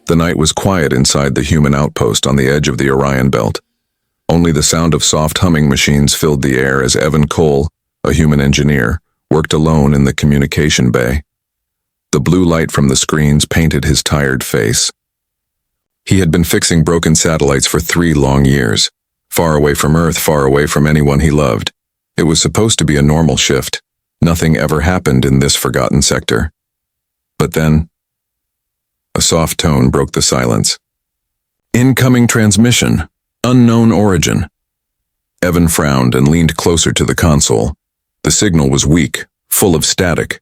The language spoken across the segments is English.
The night was quiet inside the human outpost on the edge of the Orion Belt. Only the sound of soft humming machines filled the air as Evan Cole, a human engineer, worked alone in the communication bay. The blue light from the screens painted his tired face. He had been fixing broken satellites for 3 long years, far away from Earth, far away from anyone he loved. It was supposed to be a normal shift. Nothing ever happened in this forgotten sector. But then, a soft tone broke the silence. Incoming transmission. Unknown origin. Evan frowned and leaned closer to the console. The signal was weak, full of static.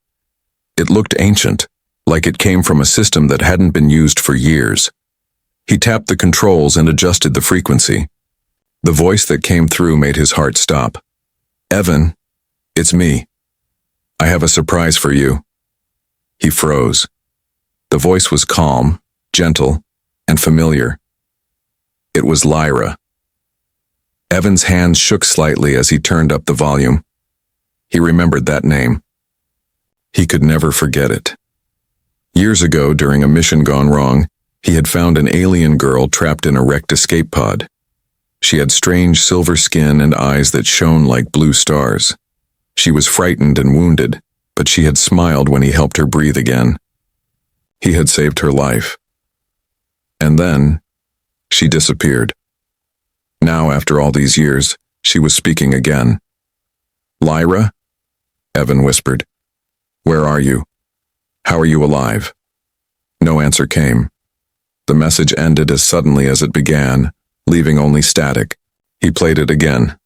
It looked ancient, like it came from a system that hadn't been used for years. He tapped the controls and adjusted the frequency. The voice that came through made his heart stop. "Evan, it's me. I have a surprise for you." He froze. The voice was calm, gentle, and familiar. It was Lyra. Evan's hands shook slightly as he turned up the volume. He remembered that name. He could never forget it. Years ago, during a mission gone wrong, he had found an alien girl trapped in a wrecked escape pod. She had strange silver skin and eyes that shone like blue stars. She was frightened and wounded, but she had smiled when he helped her breathe again. He had saved her life. And then, she disappeared. Now, after all these years, she was speaking again. "Lyra?" Evan whispered. "Where are you? How are you alive?" No answer came. The message ended as suddenly as it began, leaving only static. He played it again,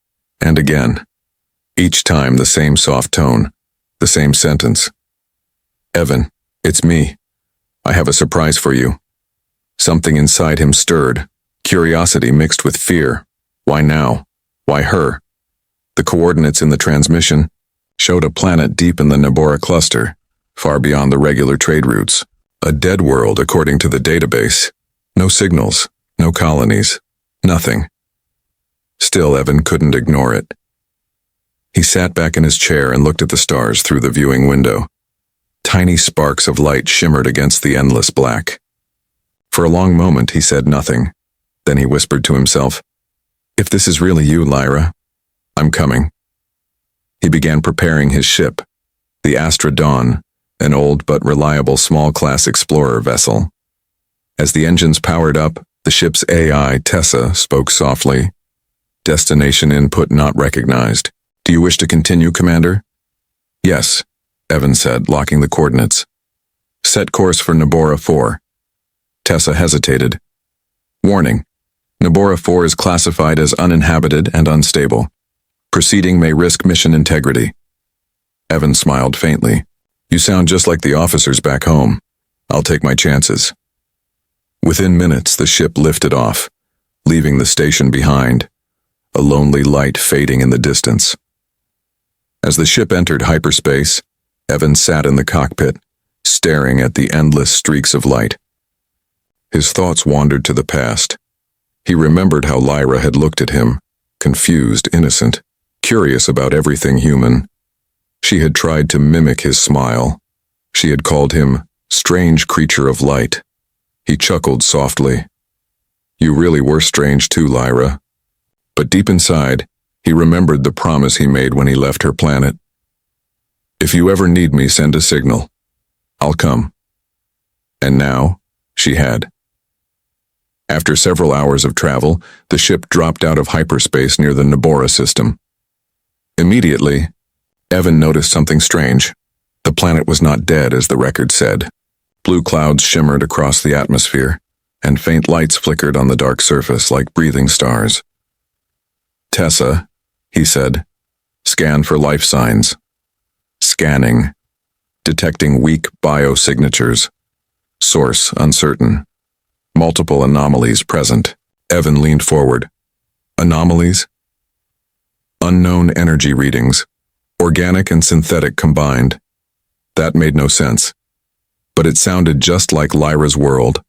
and again. Each time the same soft tone, the same sentence. "Evan, it's me. I have a surprise for you." Something inside him stirred, curiosity mixed with fear. Why now? Why her? The coordinates in the transmission showed a planet deep in the Nabora cluster, far beyond the regular trade routes. A dead world according to the database. No signals, no colonies, nothing. Still, Evan couldn't ignore it. He sat back in his chair and looked at the stars through the viewing window. Tiny sparks of light shimmered against the endless black. For a long moment he said nothing. Then he whispered to himself, "If this is really you, Lyra, I'm coming." He began preparing his ship, the Astra Dawn, an old but reliable small-class explorer vessel. As the engines powered up, the ship's AI, Tessa, spoke softly. "Destination input not recognized. Do you wish to continue, Commander?" "Yes," Evan said, locking the coordinates. "Set course for Nabora 4. Tessa hesitated. "Warning. Nabora 4 is classified as uninhabited and unstable. Proceeding may risk mission integrity." Evan smiled faintly. "You sound just like the officers back home. I'll take my chances." Within minutes, the ship lifted off, leaving the station behind, a lonely light fading in the distance. As the ship entered hyperspace, Evan sat in the cockpit, staring at the endless streaks of light. His thoughts wandered to the past. He remembered how Lyra had looked at him, confused, innocent, curious about everything human. She had tried to mimic his smile. She had called him strange creature of light. He chuckled softly. "You really were strange too, Lyra." But deep inside, he remembered the promise he made when he left her planet. "If you ever need me, send a signal. I'll come." And now, she had. After several hours of travel, the ship dropped out of hyperspace near the Nabora system. Immediately, Evan noticed something strange. The planet was not dead, as the record said. Blue clouds shimmered across the atmosphere, and faint lights flickered on the dark surface like breathing stars. "Tessa," he said, "scan for life signs." Scanning. Detecting weak biosignatures. Source uncertain. Multiple anomalies present. Evan leaned forward. Anomalies? Unknown energy readings. Organic and synthetic combined. That made no sense. But it sounded just like Lyra's world.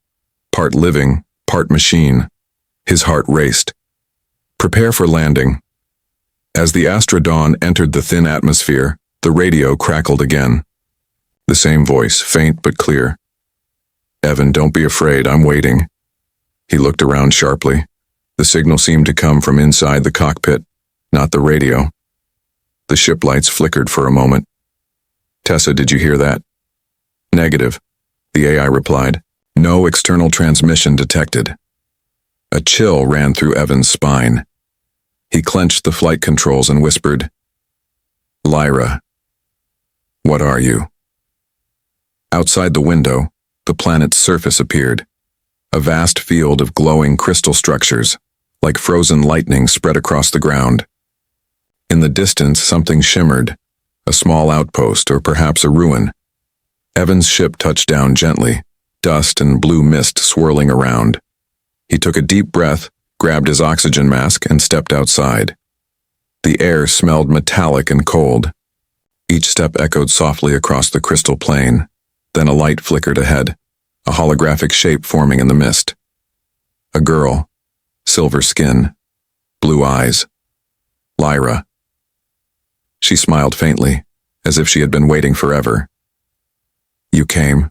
Part living, part machine. His heart raced. "Prepare for landing." As the Astra Dawn entered the thin atmosphere, the radio crackled again. The same voice, faint but clear. Evan, don't be afraid, I'm waiting. He looked around sharply. The signal seemed to come from inside the cockpit, not the radio. The ship lights flickered for a moment. Tessa, did you hear that? Negative, the AI replied. No external transmission detected. A chill ran through Evan's spine. He clenched the flight controls and whispered, Lyra, what are you? Outside the window, the planet's surface appeared. A vast field of glowing crystal structures, like frozen lightning spread across the ground. In the distance, something shimmered, a small outpost or perhaps a ruin. Evan's ship touched down gently, dust and blue mist swirling around. He took a deep breath, grabbed his oxygen mask, and stepped outside. The air smelled metallic and cold. Each step echoed softly across the crystal plain. Then a light flickered ahead, a holographic shape forming in the mist. A girl, silver skin, blue eyes. Lyra. She smiled faintly, as if she had been waiting forever. You came,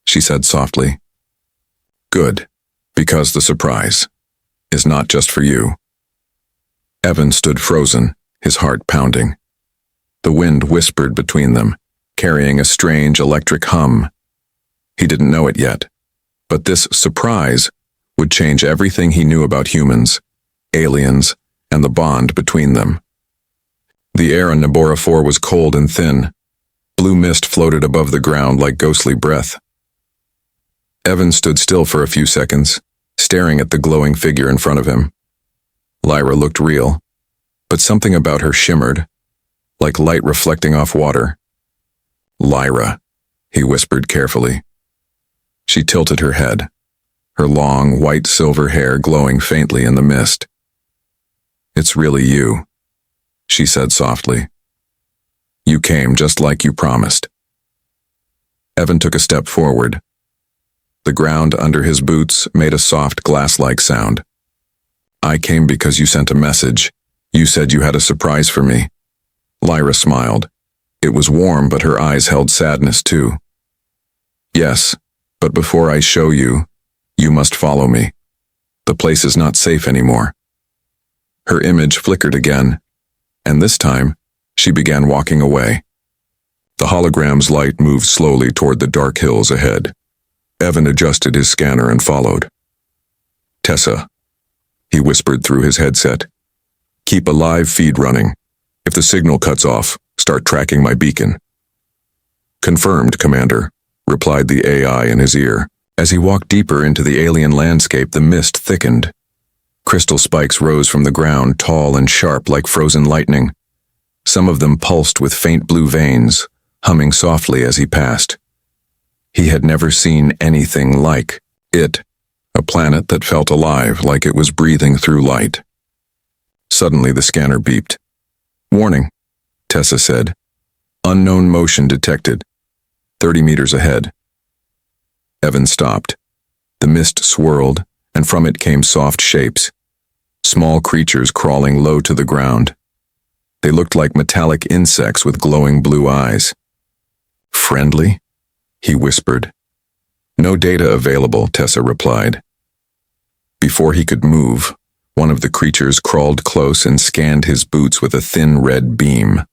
she said softly. Good, because the surprise is not just for you. Evan stood frozen, his heart pounding. The wind whispered between them, carrying a strange electric hum. He didn't know it yet, but this surprise would change everything he knew about humans, aliens, and the bond between them. The air on Nabora 4 was cold and thin. Blue mist floated above the ground like ghostly breath. Evan stood still for a few seconds, staring at the glowing figure in front of him. Lyra looked real, but something about her shimmered, like light reflecting off water. Lyra, he whispered carefully. She tilted her head, her long, white silver hair glowing faintly in the mist. It's really you, she said softly. You came just like you promised. Evan took a step forward. The ground under his boots made a soft glass-like sound. I came because you sent a message. You said you had a surprise for me. Lyra smiled. It was warm, but her eyes held sadness too. Yes, but before I show you, you must follow me. The place is not safe anymore. Her image flickered again, and this time, she began walking away. The hologram's light moved slowly toward the dark hills ahead. Evan adjusted his scanner and followed. Tessa, he whispered through his headset. Keep a live feed running. If the signal cuts off, start tracking my beacon. Confirmed, Commander, replied the AI in his ear. As he walked deeper into the alien landscape, the mist thickened. Crystal spikes rose from the ground, tall and sharp like frozen lightning. Some of them pulsed with faint blue veins, humming softly as he passed. He had never seen anything like it, a planet that felt alive like it was breathing through light. Suddenly the scanner beeped. Warning, Tessa said. Unknown motion detected. 30 meters ahead. Evan stopped. The mist swirled, and from it came soft shapes. Small creatures crawling low to the ground. They looked like metallic insects with glowing blue eyes. Friendly? He whispered. No data available, Tessa replied. Before he could move, one of the creatures crawled close and scanned his boots with a thin red beam.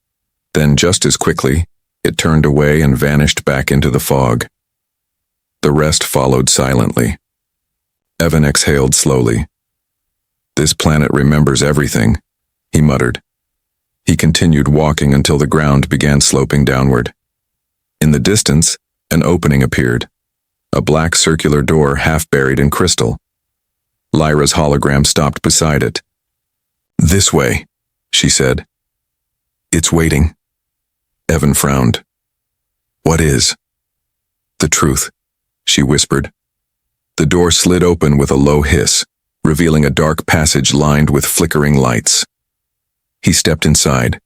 Then just as quickly, it turned away and vanished back into the fog. The rest followed silently. Evan exhaled slowly. This planet remembers everything, he muttered. He continued walking until the ground began sloping downward. In the distance, an opening appeared, a black circular door half buried in crystal. Lyra's hologram stopped beside it. This way, she said. It's waiting. Evan frowned. What is? The truth, she whispered. The door slid open with a low hiss, revealing a dark passage lined with flickering lights. He stepped inside.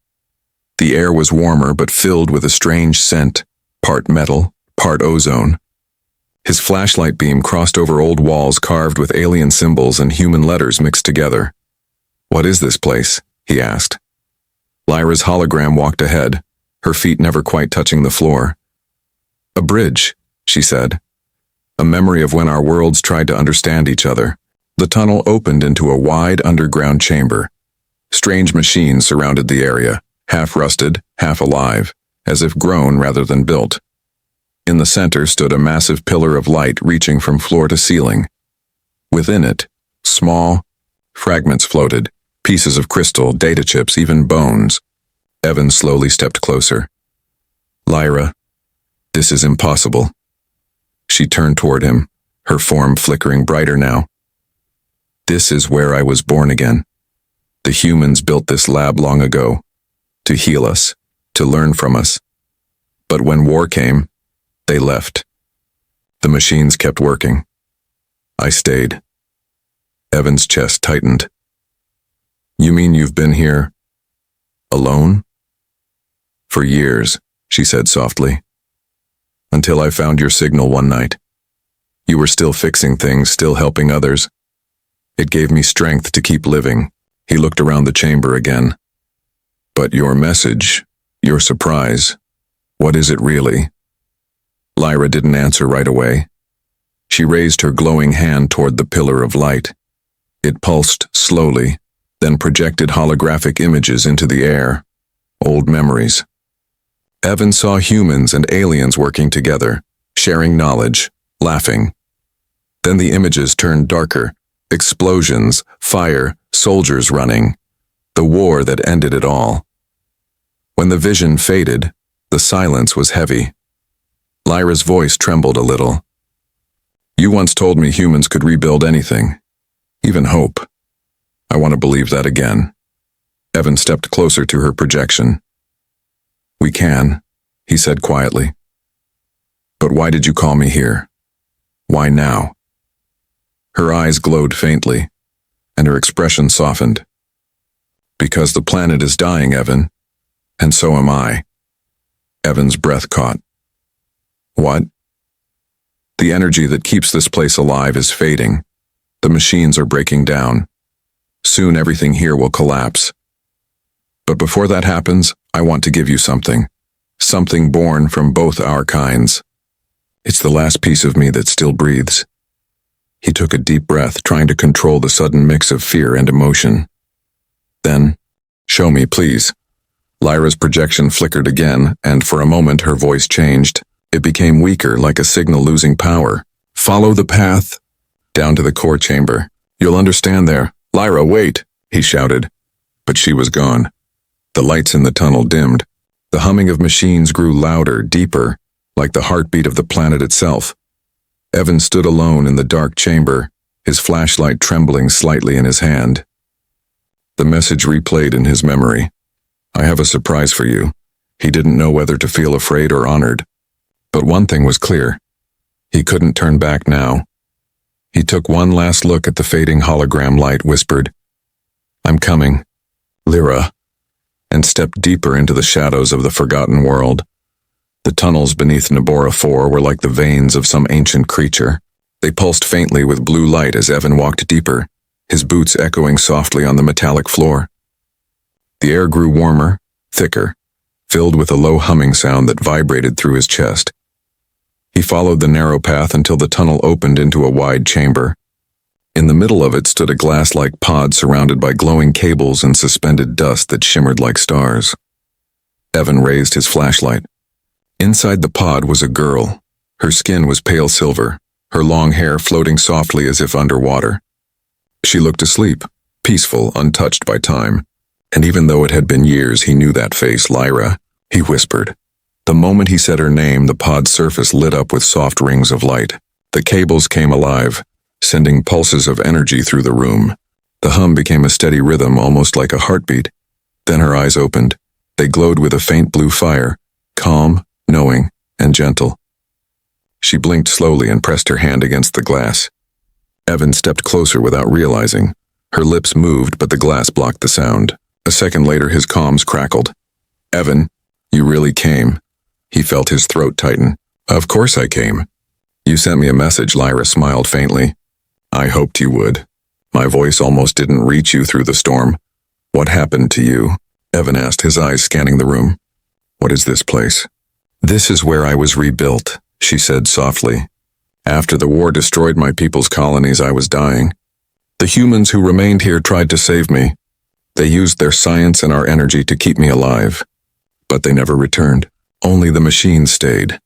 The air was warmer but filled with a strange scent, part metal, part ozone. His flashlight beam crossed over old walls carved with alien symbols and human letters mixed together. What is this place? He asked. Lyra's hologram walked ahead, her feet never quite touching the floor. A bridge, she said. a memory of when our worlds tried to understand each other. The tunnel opened into a wide underground chamber. Strange machines surrounded the area, half rusted, half alive, as if grown rather than built. In the center stood a massive pillar of light reaching from floor to ceiling. Within it, small fragments floated, pieces of crystal, data chips, even bones. Evan slowly stepped closer. Lyra, this is impossible. She turned toward him, her form flickering brighter now. This is where I was born again. The humans built this lab long ago, to heal us, to learn from us. But when war came, they left. The machines kept working. I stayed. Evan's chest tightened. You mean you've been here alone? For years, she said softly. Until I found your signal one night. You were still fixing things, still helping others. It gave me strength to keep living. He looked around the chamber again. But your message, your surprise, what is it really? Lyra didn't answer right away. She raised her glowing hand toward the pillar of light. It pulsed slowly, then projected holographic images into the air. Old memories. Evan saw humans and aliens working together, sharing knowledge, laughing. Then the images turned darker. Explosions, fire, soldiers running. The war that ended it all. When the vision faded, the silence was heavy. Lyra's voice trembled a little. You once told me humans could rebuild anything, even hope. I want to believe that again. Evan stepped closer to her projection. We can, he said quietly. But why did you call me here? Why now? Her eyes glowed faintly, and her expression softened. Because the planet is dying, Evan, and so am I. Evan's breath caught. What? The energy that keeps this place alive is fading. The machines are breaking down. Soon everything here will collapse. But before that happens, I want to give you something. Something born from both our kinds. It's the last piece of me that still breathes. He took a deep breath, trying to control the sudden mix of fear and emotion. Then, show me, please. Lyra's projection flickered again, and for a moment her voice changed. It became weaker, like a signal losing power. Follow the path. Down to the core chamber. You'll understand there. Lyra, wait, he shouted. But she was gone. The lights in the tunnel dimmed. The humming of machines grew louder, deeper, like the heartbeat of the planet itself. Evan stood alone in the dark chamber, his flashlight trembling slightly in his hand. The message replayed in his memory. I have a surprise for you. He didn't know whether to feel afraid or honored. But one thing was clear. He couldn't turn back now. He took one last look at the fading hologram light, whispered, I'm coming, Lyra, and stepped deeper into the shadows of the forgotten world. The tunnels beneath Nabora 4 were like the veins of some ancient creature. They pulsed faintly with blue light as Evan walked deeper, his boots echoing softly on the metallic floor. The air grew warmer, thicker, filled with a low humming sound that vibrated through his chest. He followed the narrow path until the tunnel opened into a wide chamber. In the middle of it stood a glass-like pod surrounded by glowing cables and suspended dust that shimmered like stars. Evan raised his flashlight. Inside the pod was a girl. Her skin was pale silver, her long hair floating softly as if underwater. She looked asleep, peaceful, untouched by time. And even though it had been years, he knew that face, Lyra, he whispered. The moment he said her name, the pod's surface lit up with soft rings of light. The cables came alive, sending pulses of energy through the room. The hum became a steady rhythm, almost like a heartbeat. Then her eyes opened. They glowed with a faint blue fire, calm, knowing, and gentle. She blinked slowly and pressed her hand against the glass. Evan stepped closer without realizing. Her lips moved, but the glass blocked the sound. A second later, his comms crackled. Evan, you really came. He felt his throat tighten. Of course I came. You sent me a message, Lyra smiled faintly. I hoped you would. My voice almost didn't reach you through the storm. What happened to you? Evan asked, his eyes scanning the room. What is this place? This is where I was rebuilt, she said softly. After the war destroyed my people's colonies, I was dying. The humans who remained here tried to save me. They used their science and our energy to keep me alive. But they never returned. Only the machines stayed.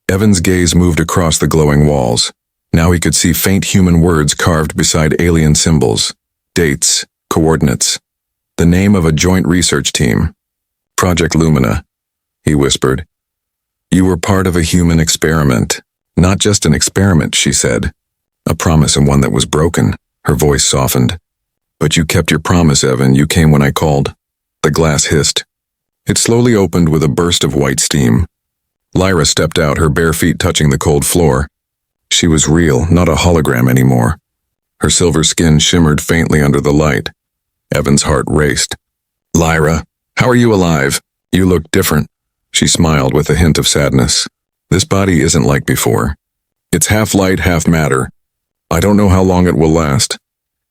Evan's gaze moved across the glowing walls. Now he could see faint human words carved beside alien symbols. Dates, coordinates. The name of a joint research team. Project Lumina, he whispered. You were part of a human experiment. Not just an experiment, she said. A promise, and one that was broken. Her voice softened. But you kept your promise, Evan. You came when I called. The glass hissed. It slowly opened with a burst of white steam. Lyra stepped out, her bare feet touching the cold floor. She was real, not a hologram anymore. Her silver skin shimmered faintly under the light. Evan's heart raced. Lyra, how are you alive? You look different. She smiled with a hint of sadness. This body isn't like before. It's half light, half matter. I don't know how long it will last.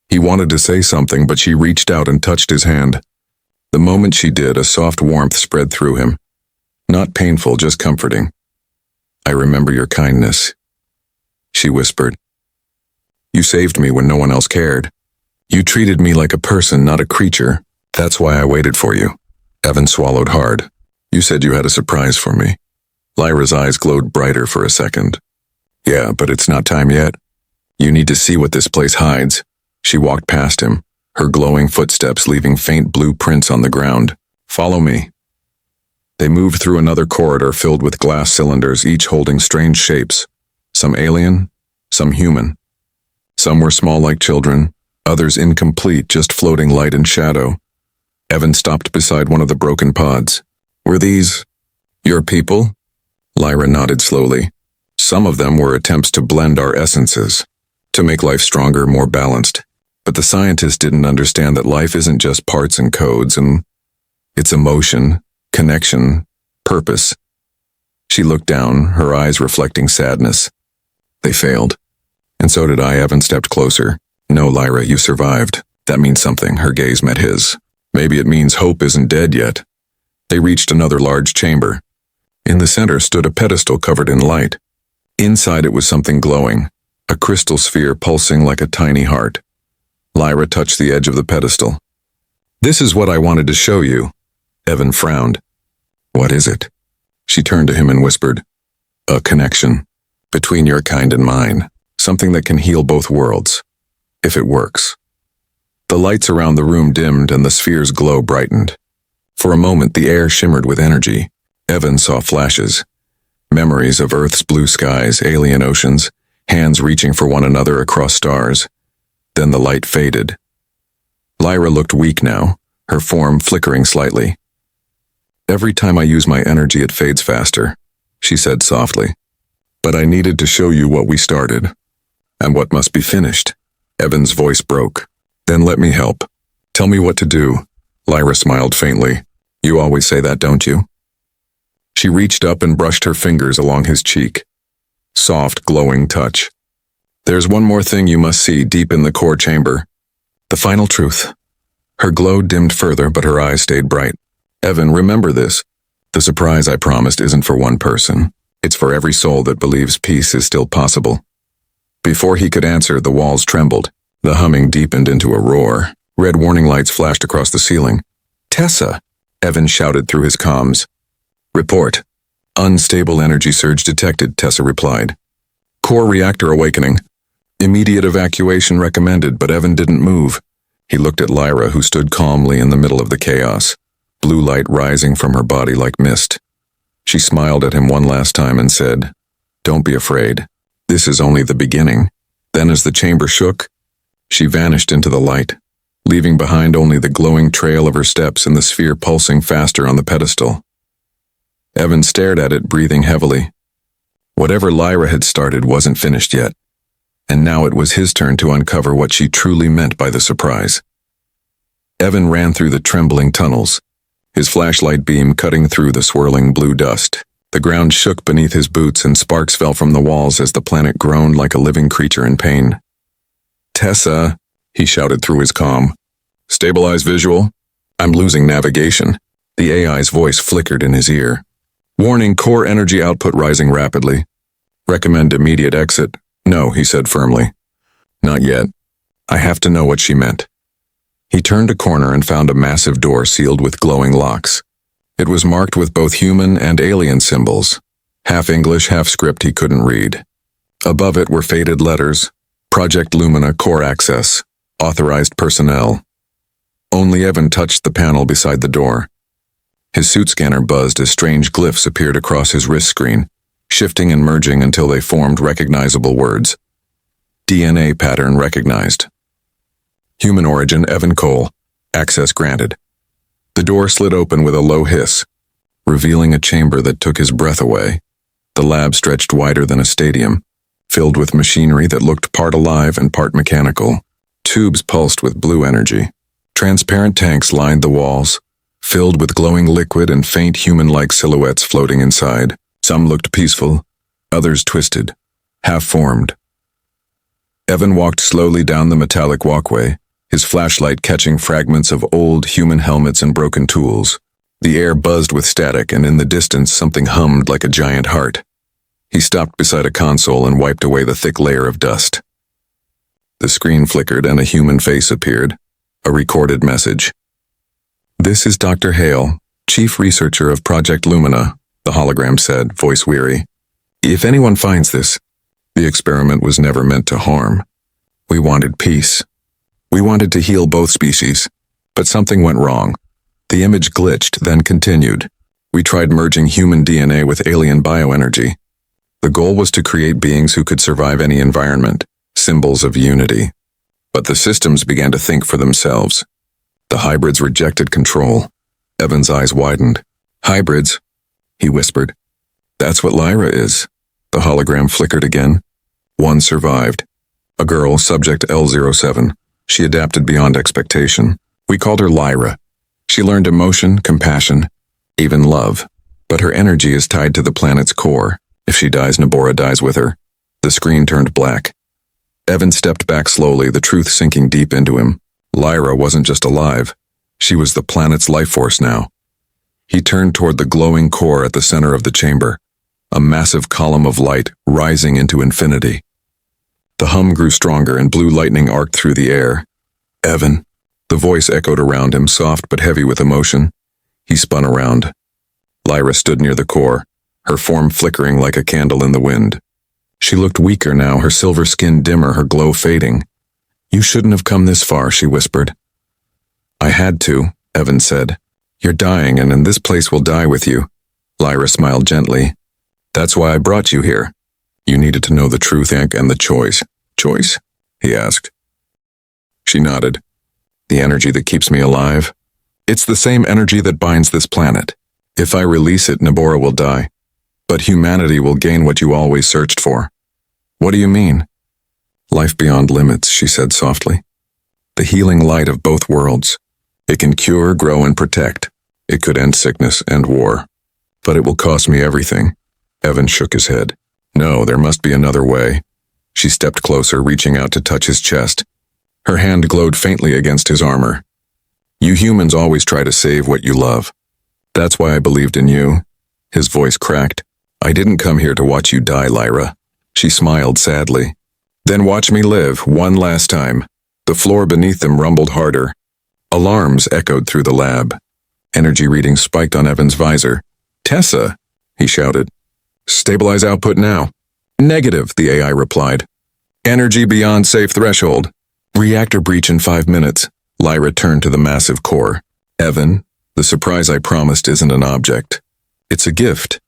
He wanted to say something, but she reached out and touched his hand. The moment she did, a soft warmth spread through him. Not painful, just comforting. I remember your kindness, she whispered. You saved me when no one else cared. You treated me like a person, not a creature. That's why I waited for you. Evan swallowed hard. You said you had a surprise for me. Lyra's eyes glowed brighter for a second. Yeah, but it's not time yet. You need to see what this place hides. She walked past him, her glowing footsteps leaving faint blue prints on the ground. Follow me. They moved through another corridor filled with glass cylinders, each holding strange shapes. Some alien, some human. Some were small like children, others incomplete, just floating light and shadow. Evan stopped beside one of the broken pods. Were these your people? Lyra nodded slowly. Some of them were attempts to blend our essences, to make life stronger, more balanced. But the scientists didn't understand that life isn't just parts and codes, and it's emotion, connection, purpose. She looked down, her eyes reflecting sadness. They failed. And so did I. Evan stepped closer. No, Lyra, you survived. That means something. Her gaze met his. Maybe it means hope isn't dead yet. They reached another large chamber. In the center stood a pedestal covered in light. Inside it was something glowing, a crystal sphere pulsing like a tiny heart. Lyra touched the edge of the pedestal. This is what I wanted to show you. Evan frowned. What is it? She turned to him and whispered. A connection. Between your kind and mine. Something that can heal both worlds. If it works. The lights around the room dimmed and the sphere's glow brightened. For a moment the air shimmered with energy. Evan saw flashes. Memories of Earth's blue skies, alien oceans, hands reaching for one another across stars. Then the light faded. Lyra looked weak now, her form flickering slightly. Every time I use my energy it fades faster, she said softly. But I needed to show you what we started, and what must be finished. Evan's voice broke. Then let me help. Tell me what to do. Lyra smiled faintly. You always say that, don't you? She reached up and brushed her fingers along his cheek. Soft, glowing touch. There's one more thing you must see deep in the core chamber. The final truth. Her glow dimmed further, but her eyes stayed bright. Evan, remember this. The surprise I promised isn't for one person. It's for every soul that believes peace is still possible. Before he could answer, the walls trembled. The humming deepened into a roar. Red warning lights flashed across the ceiling. Tessa! Evan shouted through his comms. Report. Unstable energy surge detected, Tessa replied. Core reactor awakening. Immediate evacuation recommended, but Evan didn't move. He looked at Lyra, who stood calmly in the middle of the chaos, blue light rising from her body like mist. She smiled at him one last time and said, Don't be afraid. This is only the beginning. Then as the chamber shook, she vanished into the light, leaving behind only the glowing trail of her steps and the sphere pulsing faster on the pedestal. Evan stared at it, breathing heavily. Whatever Lyra had started wasn't finished yet, and now it was his turn to uncover what she truly meant by the surprise. Evan ran through the trembling tunnels, his flashlight beam cutting through the swirling blue dust. The ground shook beneath his boots and sparks fell from the walls as the planet groaned like a living creature in pain. Tessa, he shouted through his comm. Stabilize visual. I'm losing navigation. The AI's voice flickered in his ear. Warning, core energy output rising rapidly. Recommend immediate exit. No, he said firmly. Not yet. I have to know what she meant. He turned a corner and found a massive door sealed with glowing locks. It was marked with both human and alien symbols. Half English, half script he couldn't read. Above it were faded letters. Project Lumina Core Access. Authorized personnel. Only Evan touched the panel beside the door. His suit scanner buzzed as strange glyphs appeared across his wrist screen, shifting and merging until they formed recognizable words. DNA pattern recognized. Human origin Evan Cole. Access granted. The door slid open with a low hiss, revealing a chamber that took his breath away. The lab stretched wider than a stadium, filled with machinery that looked part alive and part mechanical. Tubes pulsed with blue energy. Transparent tanks lined the walls, filled with glowing liquid and faint human-like silhouettes floating inside. Some looked peaceful, others twisted, half-formed. Evan walked slowly down the metallic walkway, his flashlight catching fragments of old human helmets and broken tools. The air buzzed with static, and in the distance something hummed like a giant heart. He stopped beside a console and wiped away the thick layer of dust. The screen flickered and a human face appeared, a recorded message. "This is Dr. Hale, Chief Researcher of Project Lumina," the hologram said, voice weary. "If anyone finds this, the experiment was never meant to harm. We wanted peace. We wanted to heal both species, but something went wrong. The image glitched, then continued. We tried merging human DNA with alien bioenergy. The goal was to create beings who could survive any environment, symbols of unity. But the systems began to think for themselves. The hybrids rejected control." Evan's eyes widened. "Hybrids?" he whispered. "That's what Lyra is." The hologram flickered again. One survived. A girl, subject L07. She adapted beyond expectation. We called her Lyra. She learned emotion, compassion, even love. But her energy is tied to the planet's core. If she dies, Nabora dies with her. The screen turned black. Evan stepped back slowly, the truth sinking deep into him. Lyra wasn't just alive. She was the planet's life force now. He turned toward the glowing core at the center of the chamber, a massive column of light rising into infinity. The hum grew stronger and blue lightning arced through the air. "Evan." The voice echoed around him, soft but heavy with emotion. He spun around. Lyra stood near the core, her form flickering like a candle in the wind. She looked weaker now, her silver skin dimmer, her glow fading. "You shouldn't have come this far," she whispered. "I had to," Evan said. "You're dying, and in this place will die with you." Lyra smiled gently. "That's why I brought you here. You needed to know the truth and the choice." "Choice?" he asked. She nodded. "The energy that keeps me alive. It's the same energy that binds this planet. If I release it, Nabora will die. But humanity will gain what you always searched for." "What do you mean?" "Life beyond limits," she said softly. "The healing light of both worlds. It can cure, grow, and protect. It could end sickness and war. But it will cost me everything." Evan shook his head. "No, there must be another way." She stepped closer, reaching out to touch his chest. Her hand glowed faintly against his armor. "You humans always try to save what you love. That's why I believed in you." His voice cracked. "I didn't come here to watch you die, Lyra." She smiled sadly. "Then watch me live, one last time." The floor beneath them rumbled harder. Alarms echoed through the lab. Energy readings spiked on Evan's visor. "Tessa!" he shouted. "Stabilize output now." "Negative," the AI replied. "Energy beyond safe threshold." "Reactor breach in 5 minutes." Lyra turned to the massive core. "Evan, the surprise I promised isn't an object. It's a gift.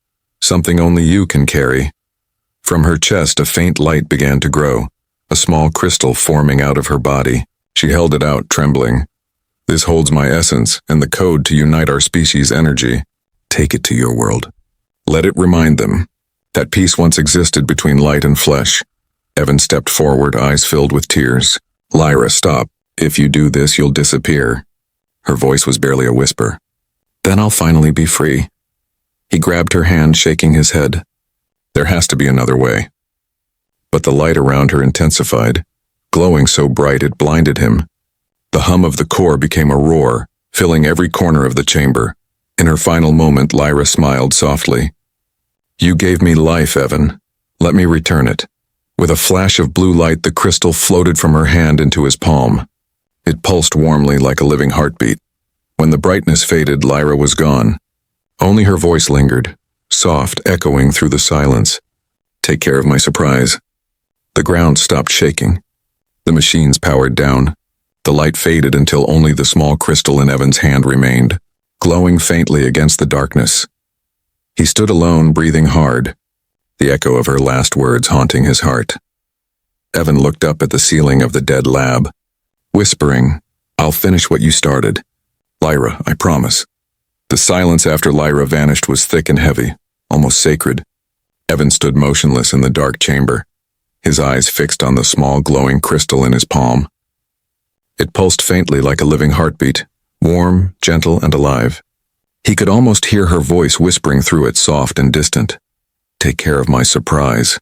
Something only you can carry." From her chest, a faint light began to grow, a small crystal forming out of her body. She held it out, trembling. "This holds my essence and the code to unite our species' energy. Take it to your world. Let it remind them that peace once existed between light and flesh." Evan stepped forward, eyes filled with tears. "Lyra, stop. If you do this, you'll disappear." Her voice was barely a whisper. "Then I'll finally be free." He grabbed her hand, shaking his head. There has to be another way. But the light around her intensified, glowing so bright it blinded him. The hum of the core became a roar, filling every corner of the chamber. In her final moment, Lyra smiled softly. "You gave me life, Evan. Let me return it. With a flash of blue light, the crystal floated from her hand into his palm. It pulsed warmly like a living heartbeat. When the brightness faded, Lyra was gone. Only her voice lingered, soft, echoing through the silence. Take care of my surprise. The ground stopped shaking. The machines powered down. The light faded until only the small crystal in Evan's hand remained, glowing faintly against the darkness. He stood alone, breathing hard, the echo of her last words haunting his heart. Evan looked up at the ceiling of the dead lab, whispering, "I'll finish what you started. Lyra, I promise." The silence after Lyra vanished was thick and heavy, almost sacred. Evan stood motionless in the dark chamber, his eyes fixed on the small glowing crystal in his palm. It pulsed faintly like a living heartbeat, warm, gentle, and alive. He could almost hear her voice whispering through it, soft and distant. "Take care of my surprise."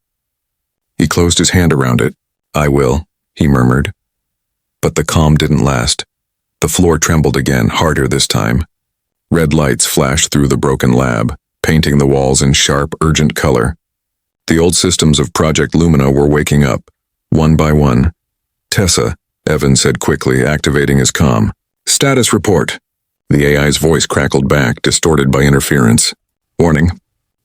He closed his hand around it. "I will," he murmured. But the calm didn't last. The floor trembled again, harder this time. Red lights flashed through the broken lab, painting the walls in sharp, urgent color. The old systems of Project Lumina were waking up, one by one. "Tessa," Evan said quickly, activating his comm. "Status report." The AI's voice crackled back, distorted by interference. "Warning.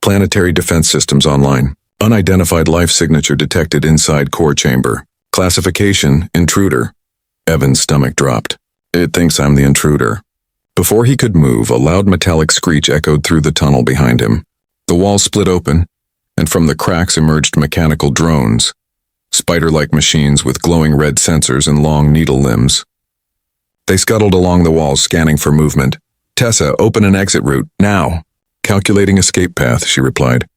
Planetary defense systems online. Unidentified life signature detected inside core chamber. Classification, intruder." Evan's stomach dropped. "It thinks I'm the intruder." Before he could move, a loud metallic screech echoed through the tunnel behind him. The wall split open, and from the cracks emerged mechanical drones, spider-like machines with glowing red sensors and long needle limbs. They scuttled along the walls, scanning for movement. "Tessa, open an exit route, now." "Calculating escape path," she replied.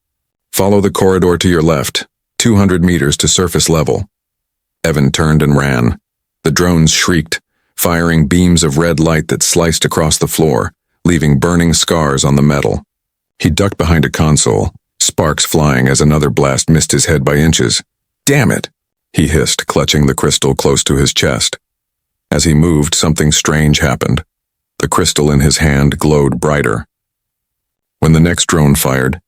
"Follow the corridor to your left, 200 meters to surface level." Evan turned and ran. The drones shrieked, firing beams of red light that sliced across the floor, leaving burning scars on the metal. He ducked behind a console, sparks flying as another blast missed his head by inches. "Damn it!" he hissed, clutching the crystal close to his chest. As he moved, something strange happened. The crystal in his hand glowed brighter. When the next drone fired,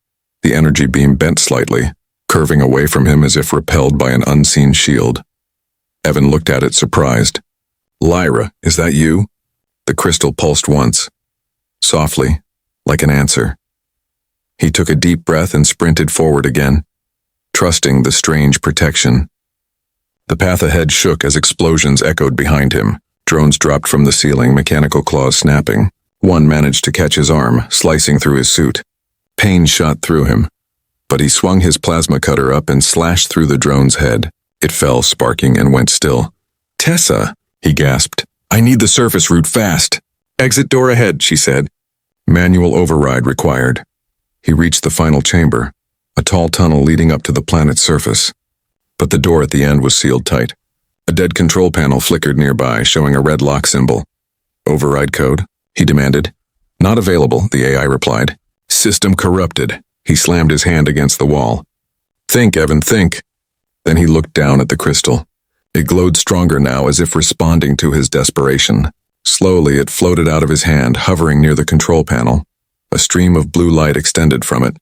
the energy beam bent slightly, curving away from him as if repelled by an unseen shield. Evan looked at it, surprised. "Lyra, is that you?" The crystal pulsed once, softly, like an answer. He took a deep breath and sprinted forward again, trusting the strange protection. The path ahead shook as explosions echoed behind him. Drones dropped from the ceiling, mechanical claws snapping. One managed to catch his arm, slicing through his suit. Pain shot through him, but he swung his plasma cutter up and slashed through the drone's head. It fell, sparking, and went still. "Tessa," he gasped. "I need the surface route fast." "Exit door ahead," she said. Manual override required. He reached the final chamber, a tall tunnel leading up to the planet's surface. But the door at the end was sealed tight. A dead control panel flickered nearby, showing a red lock symbol. "Override code?" he demanded. "Not available," the AI replied. "System corrupted." He slammed his hand against the wall. "Think, Evan, think." Then he looked down at the crystal. It glowed stronger now, as if responding to his desperation. Slowly, it floated out of his hand, hovering near the control panel. A stream of blue light extended from it,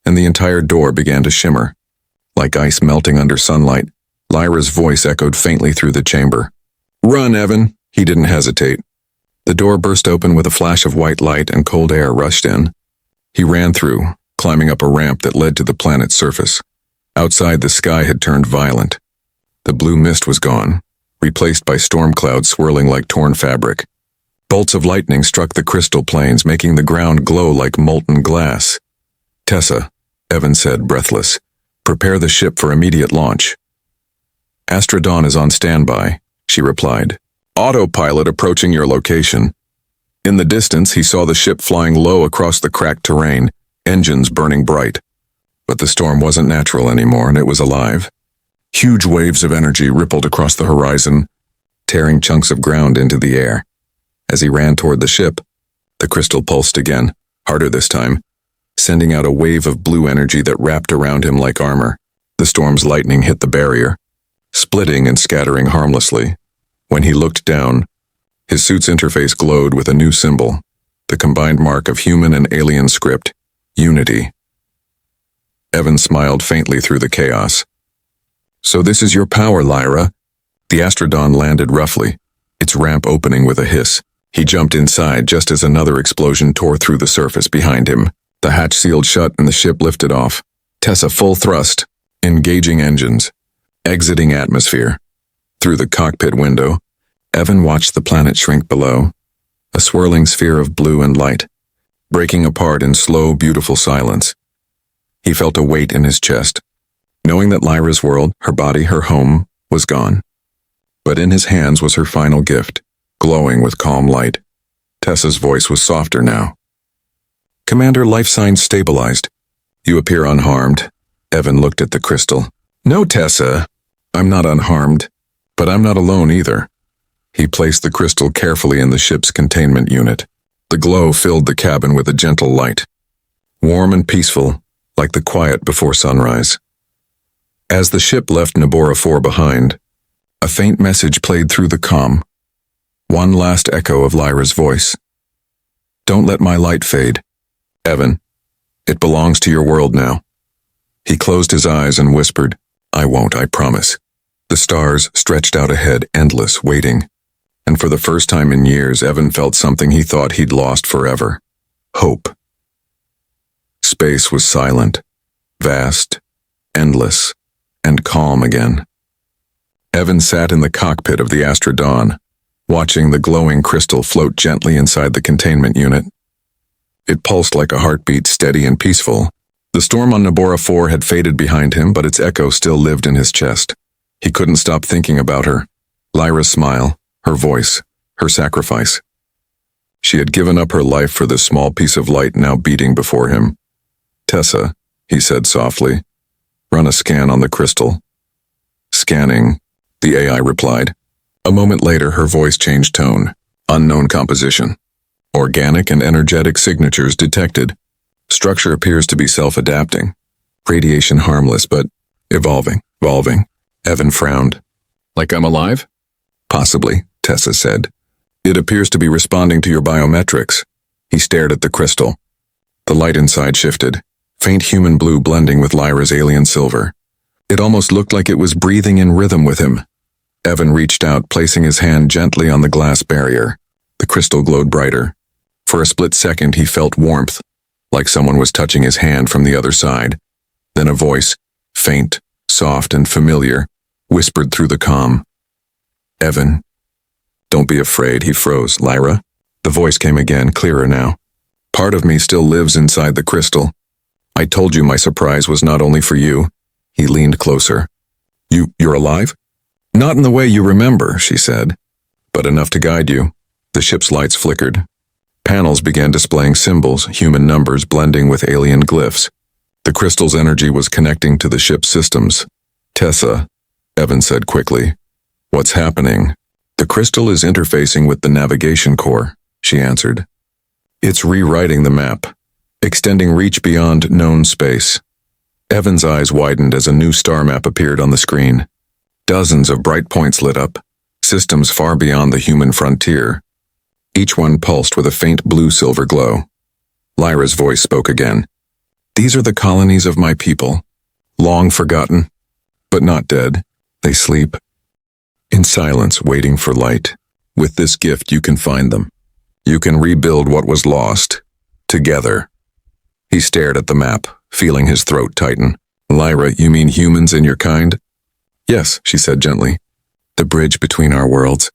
and the entire door began to shimmer. Like ice melting under sunlight, Lyra's voice echoed faintly through the chamber. "Run, Evan!" He didn't hesitate. The door burst open with a flash of white light, and cold air rushed in. He ran through, climbing up a ramp that led to the planet's surface. Outside, the sky had turned violent. The blue mist was gone, replaced by storm clouds swirling like torn fabric. Bolts of lightning struck the crystal planes, making the ground glow like molten glass. "Tessa," Evan said, breathless, "prepare the ship for immediate launch." "Astrodon is on standby," she replied. "Autopilot approaching your location." In the distance, he saw the ship flying low across the cracked terrain, engines burning bright. But the storm wasn't natural anymore, and it was alive. Huge waves of energy rippled across the horizon, tearing chunks of ground into the air. As he ran toward the ship, the crystal pulsed again, harder this time, sending out a wave of blue energy that wrapped around him like armor. The storm's lightning hit the barrier, splitting and scattering harmlessly. When he looked down, his suit's interface glowed with a new symbol, the combined mark of human and alien script, Unity. Evan smiled faintly through the chaos. So this is your power, Lyra? The Astrodon landed roughly, its ramp opening with a hiss. He jumped inside just as another explosion tore through the surface behind him. The hatch sealed shut and the ship lifted off. Tessa full thrust, engaging engines, exiting atmosphere. Through the cockpit window, Evan watched the planet shrink below, a swirling sphere of blue and light, breaking apart in slow, beautiful silence. He felt a weight in his chest, knowing that Lyra's world, her body, her home, was gone. But in his hands was her final gift, glowing with calm light. Tessa's voice was softer now. Commander, life signs stabilized. You appear unharmed. Evan looked at the crystal. No, Tessa. I'm not unharmed, but I'm not alone either. He placed the crystal carefully in the ship's containment unit. The glow filled the cabin with a gentle light, warm and peaceful, like the quiet before sunrise. As the ship left Nabora 4 behind, a faint message played through the comm. One last echo of Lyra's voice. Don't let my light fade. Evan, it belongs to your world now. He closed his eyes and whispered, I won't, I promise. The stars stretched out ahead, endless, waiting. And for the first time in years, Evan felt something he thought he'd lost forever. Hope. Space was silent, vast, endless, and calm again. Evan sat in the cockpit of the Astrodon, watching the glowing crystal float gently inside the containment unit. It pulsed like a heartbeat, steady and peaceful. The storm on Nabora 4 had faded behind him, but its echo still lived in his chest. He couldn't stop thinking about her. Lyra's smile, her voice, her sacrifice. She had given up her life for this small piece of light now beating before him. Tessa, he said softly, run a scan on the crystal. Scanning, the AI replied. A moment later, her voice changed tone. Unknown composition. Organic and energetic signatures detected. Structure appears to be self-adapting. Radiation harmless, but evolving. Evan frowned. Like I'm alive? Possibly, Tessa said. It appears to be responding to your biometrics. He stared at the crystal. The light inside shifted, faint human blue blending with Lyra's alien silver. It almost looked like it was breathing in rhythm with him. Evan reached out, placing his hand gently on the glass barrier. The crystal glowed brighter. For a split second, he felt warmth, like someone was touching his hand from the other side. Then a voice, faint, soft, and familiar, whispered through the comm. Evan. Don't be afraid, he froze. Lyra? The voice came again, clearer now. Part of me still lives inside the crystal. I told you my surprise was not only for you. He leaned closer. You're alive? Not in the way you remember, she said, but enough to guide you. The ship's lights flickered. Panels began displaying symbols, human numbers blending with alien glyphs. The crystal's energy was connecting to the ship's systems. Tessa, Evan said quickly. What's happening? The crystal is interfacing with the navigation core, she answered. It's rewriting the map, extending reach beyond known space. Evan's eyes widened as a new star map appeared on the screen. Dozens of bright points lit up, systems far beyond the human frontier. Each one pulsed with a faint blue-silver glow. Lyra's voice spoke again. These are the colonies of my people, long forgotten, but not dead. They sleep in silence, waiting for light. With this gift, you can find them. You can rebuild what was lost, together. He stared at the map, feeling his throat tighten. Lyra, you mean humans and your kind? Yes, she said gently. The bridge between our worlds.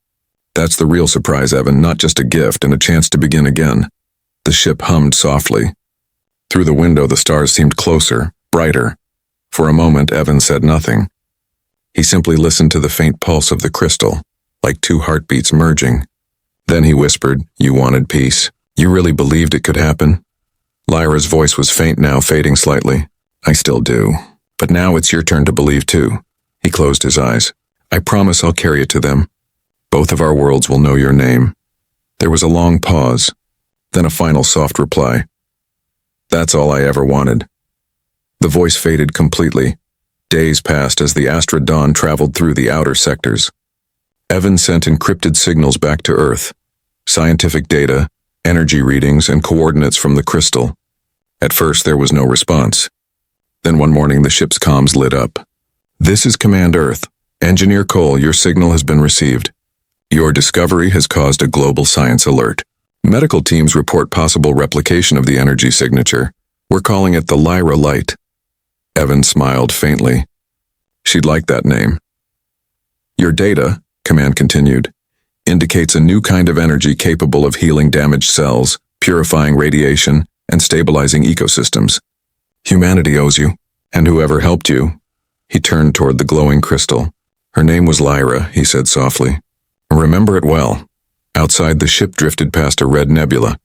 That's the real surprise, Evan, not just a gift and a chance to begin again. The ship hummed softly. Through the window, the stars seemed closer, brighter. For a moment, Evan said nothing. He simply listened to the faint pulse of the crystal, like two heartbeats merging. Then he whispered, You wanted peace. You really believed it could happen? Lyra's voice was faint now, fading slightly. I still do. But now it's your turn to believe too. He closed his eyes. I promise I'll carry it to them. Both of our worlds will know your name. There was a long pause, then a final soft reply. That's all I ever wanted. The voice faded completely. Days passed as the Astrodon traveled through the outer sectors. Evan sent encrypted signals back to Earth, scientific data, energy readings, and coordinates from the crystal. At first there was no response. Then one morning the ship's comms lit up. "This is Command Earth. Engineer Cole, your signal has been received. Your discovery has caused a global science alert. Medical teams report possible replication of the energy signature. We're calling it the Lyra Light." Evan smiled faintly. She'd like that name. "Your data," Command continued, "indicates a new kind of energy capable of healing damaged cells, purifying radiation, and stabilizing ecosystems. Humanity owes you, and whoever helped you." He turned toward the glowing crystal. "Her name was Lyra," he said softly. "Remember it well." Outside, the ship drifted past a red nebula.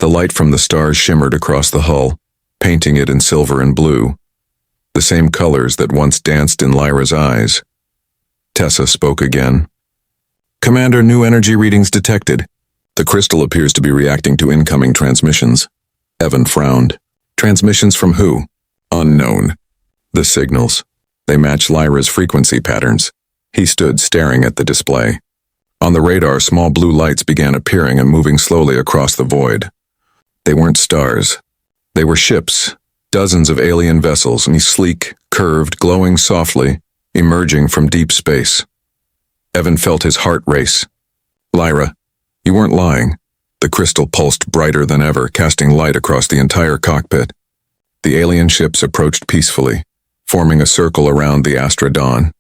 The light from the stars shimmered across the hull, painting it in silver and blue, the same colors that once danced in Lyra's eyes. Tessa spoke again. "Commander, new energy readings detected. The crystal appears to be reacting to incoming transmissions." Evan frowned. "Transmissions from who?" "Unknown. The signals. They match Lyra's frequency patterns." He stood staring at the display. On the radar, small blue lights began appearing and moving slowly across the void. They weren't stars. They were ships, dozens of alien vessels, sleek, curved, glowing softly, emerging from deep space. Evan felt his heart race. "Lyra, you weren't lying." The crystal pulsed brighter than ever, casting light across the entire cockpit. The alien ships approached peacefully, forming a circle around the Astra Dawn.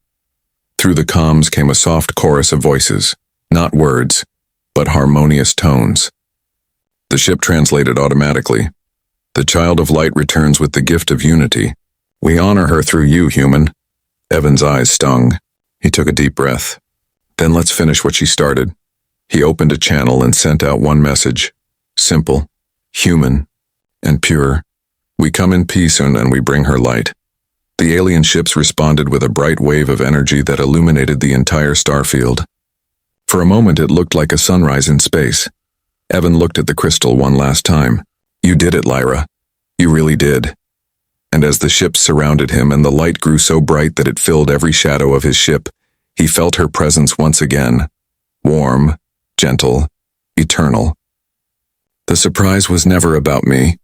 Through the comms came a soft chorus of voices, not words, but harmonious tones. The ship translated automatically. "The Child of Light returns with the gift of unity. We honor her through you, human." Evan's eyes stung. He took a deep breath. "Then let's finish what she started." He opened a channel and sent out one message. Simple, human, and pure. "We come in peace and we bring her light." The alien ships responded with a bright wave of energy that illuminated the entire starfield. For a moment it looked like a sunrise in space. Evan looked at the crystal one last time. "You did it, Lyra. You really did." And as the ships surrounded him and the light grew so bright that it filled every shadow of his ship, he felt her presence once again. Warm, gentle, eternal. "The surprise was never about me,"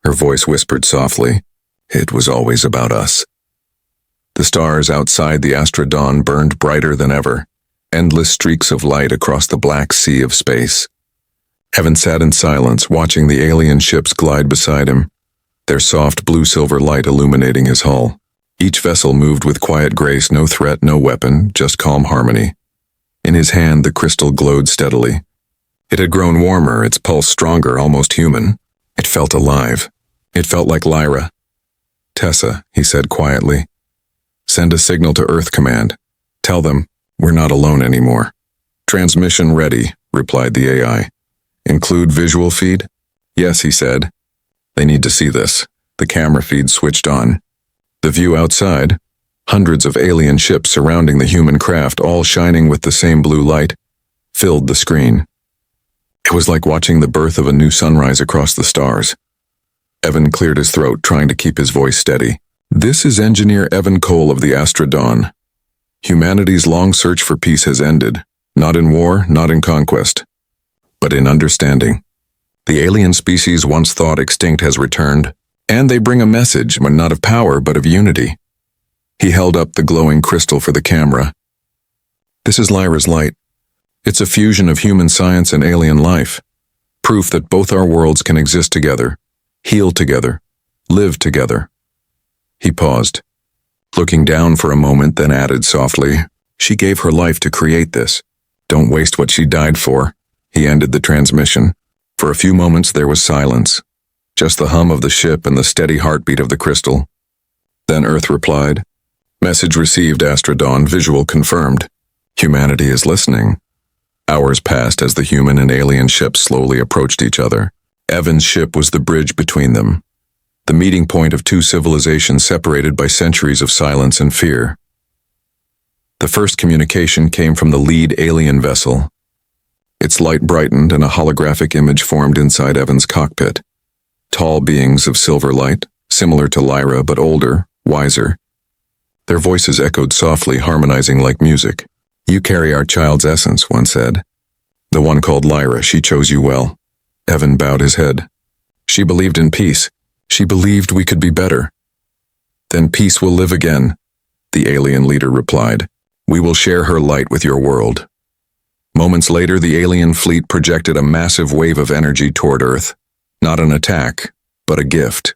her voice whispered softly. "It was always about us." The stars outside the Astra Dawn burned brighter than ever, endless streaks of light across the black sea of space. Evan sat in silence, watching the alien ships glide beside him, their soft blue-silver light illuminating his hull. Each vessel moved with quiet grace, no threat, no weapon, just calm harmony. In his hand, the crystal glowed steadily. It had grown warmer, its pulse stronger, almost human. It felt alive. It felt like Lyra. "Tessa," he said quietly, "send a signal to Earth Command. Tell them we're not alone anymore." "Transmission ready," replied the AI. "Include visual feed?" "Yes," he said. "They need to see this." The camera feed switched on. The view outside, hundreds of alien ships surrounding the human craft, all shining with the same blue light, filled the screen. It was like watching the birth of a new sunrise across the stars. Evan cleared his throat, trying to keep his voice steady. "This is Engineer Evan Cole of the Astra Dawn. Humanity's long search for peace has ended, not in war, not in conquest, but in understanding. The alien species once thought extinct has returned, and they bring a message, not of power, but of unity." He held up the glowing crystal for the camera. "This is Lyra's light. It's a fusion of human science and alien life, proof that both our worlds can exist together, heal together, live together." He paused, looking down for a moment, then added softly, "She gave her life to create this. Don't waste what she died for." He ended the transmission. For a few moments there was silence, just the hum of the ship and the steady heartbeat of the crystal. Then Earth replied, "Message received, Astra Dawn, visual confirmed. Humanity is listening." Hours passed as the human and alien ships slowly approached each other. Evan's ship was the bridge between them, the meeting point of two civilizations separated by centuries of silence and fear. The first communication came from the lead alien vessel. Its light brightened and a holographic image formed inside Evan's cockpit. Tall beings of silver light, similar to Lyra but older, wiser. Their voices echoed softly, harmonizing like music. "You carry our child's essence," one said. "The one called Lyra, she chose you well." Evan bowed his head. "She believed in peace. She believed we could be better." Then peace will live again, the alien leader replied. We will share her light with your world. Moments later, the alien fleet projected a massive wave of energy toward Earth. Not an attack, but a gift.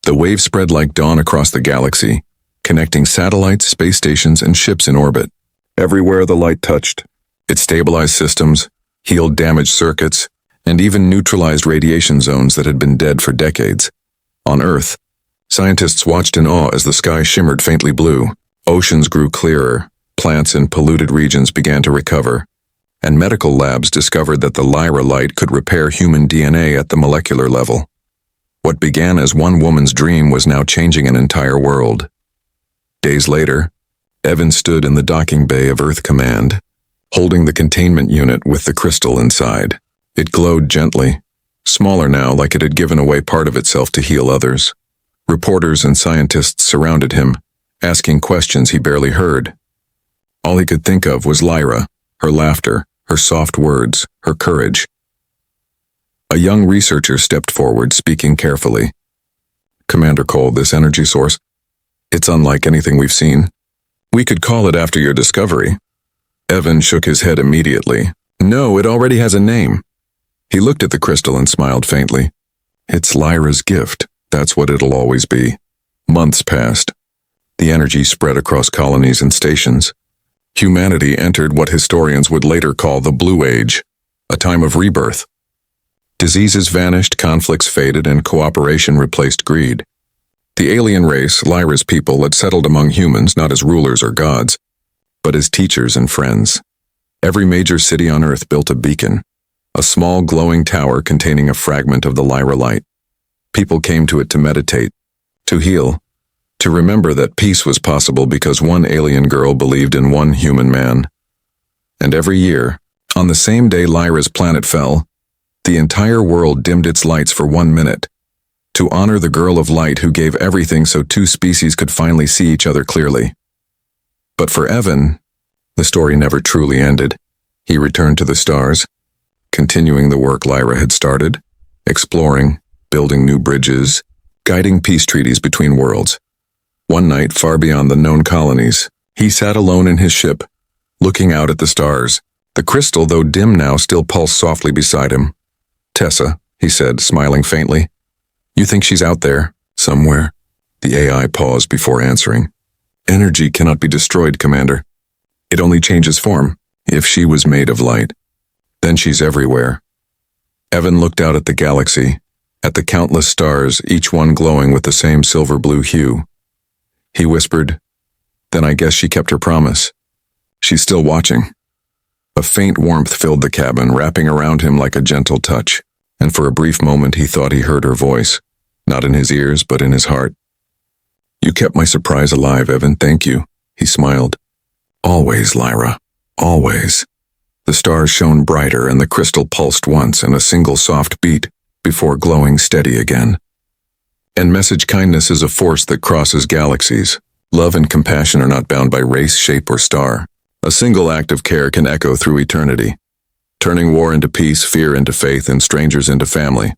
The wave spread like dawn across the galaxy, connecting satellites, space stations, and ships in orbit. Everywhere the light touched, it stabilized systems, healed damaged circuits, and even neutralized radiation zones that had been dead for decades. On Earth, scientists watched in awe as the sky shimmered faintly blue. Oceans grew clearer, plants in polluted regions began to recover, and medical labs discovered that the Lyra light could repair human DNA at the molecular level. What began as one woman's dream was now changing an entire world. Days later, Evan stood in the docking bay of Earth Command, holding the containment unit with the crystal inside. It glowed gently, smaller now, like it had given away part of itself to heal others. Reporters and scientists surrounded him, asking questions he barely heard. All he could think of was Lyra, her laughter, her soft words, her courage. A young researcher stepped forward, speaking carefully. Commander Cole, this energy source, it's unlike anything we've seen. We could call it after your discovery. Evan shook his head immediately. No, it already has a name. He looked at the crystal and smiled faintly. It's Lyra's gift. That's what it'll always be. Months passed. The energy spread across colonies and stations. Humanity entered what historians would later call the Blue Age, a time of rebirth. Diseases vanished, conflicts faded, and cooperation replaced greed. The alien race, Lyra's people, had settled among humans not as rulers or gods, but as teachers and friends. Every major city on Earth built a beacon, a small glowing tower containing a fragment of the Lyra light. People came to it to meditate, to heal, to remember that peace was possible because one alien girl believed in one human man. And every year, on the same day Lyra's planet fell, the entire world dimmed its lights for 1 minute, to honor the girl of light who gave everything so two species could finally see each other clearly. But for Evan, the story never truly ended. He returned to the stars, continuing the work Lyra had started, exploring, building new bridges, guiding peace treaties between worlds. One night, far beyond the known colonies, he sat alone in his ship, looking out at the stars. The crystal, though dim now, still pulsed softly beside him. Tessa, he said, smiling faintly. You think she's out there, somewhere? The AI paused before answering. Energy cannot be destroyed, Commander. It only changes form. If she was made of light, then she's everywhere. Evan looked out at the galaxy, at the countless stars, each one glowing with the same silver-blue hue. He whispered, Then I guess she kept her promise. She's still watching. A faint warmth filled the cabin, wrapping around him like a gentle touch, and for a brief moment he thought he heard her voice, not in his ears but in his heart. You kept my surprise alive, Evan, thank you, he smiled. Always, Lyra, always. The stars shone brighter and the crystal pulsed once in a single soft beat before glowing steady again. And message kindness is a force that crosses galaxies. Love and compassion are not bound by race, shape, or star. A single act of care can echo through eternity, turning war into peace, fear into faith, and strangers into family.